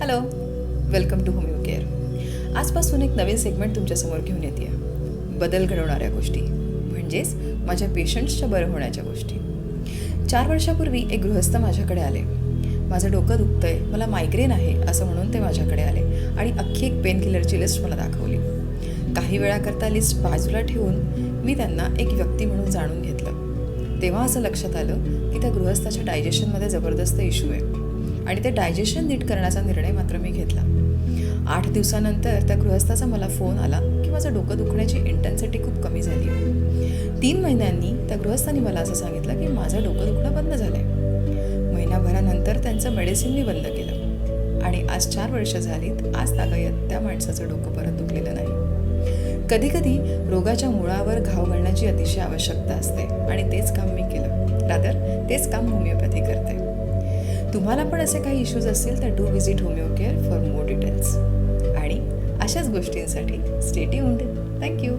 Hello, welcome to homeo care. आजपासून एक नवीन segment तुमच्यासमोर घेऊन येते. बदल घडवणाऱ्या गोष्टी, म्हणजेच माझ्या पेशंट्सच्या बरं होण्याच्या गोष्टी. 4 वर्षापूर्वी एक गृहस्थ माझ्याकडे आले. माझं डोकं दुखतंय, मला मायग्रेन आहे असं म्हणून ते माझ्याकडे आले आणि अख्खी एक पेन किलरची लिस्ट मला दाखवली. काही वेळाकरता लिस्ट बाजूला ठेवून मी त्यांना एक व्यक्ती म्हणून जाणून घेतलं. तेव्हा असं लक्षात आलं की त्या गृहस्थाच्या डायजेशनमध्ये जबरदस्त इश्यू आहे आणि ते डायजेशन नीट करण्याचा निर्णय मात्र मी घेतला. 8 दिवसानंतर त्या गृहस्थाचा मला फोन आला की माझं डोकं दुखण्याची इंटेन्सिटी खूप कमी झाली. 3 महिन्यांनी त्या गृहस्थांनी मला असं सांगितलं की माझं डोकं दुखणं बंद झालं आहे. महिनाभरानंतर त्यांचं मेडिसिन मी बंद केलं आणि आज 4 वर्ष झालीत. आज तागायत त्या माणसाचं डोकं परत दुखलेलं नाही. कधीकधी रोगाच्या मुळावर घाव घालण्याची अतिशय आवश्यकता असते आणि तेच काम मी केलं. रादर तेच काम होमिओपॅथी करते. तुम्हाला पण असे काही इश्यूज असतील तर do visit homeo care for more details. आणि अशाच गोष्टींसाठी स्टे ट्यून्ड. थँक्यू.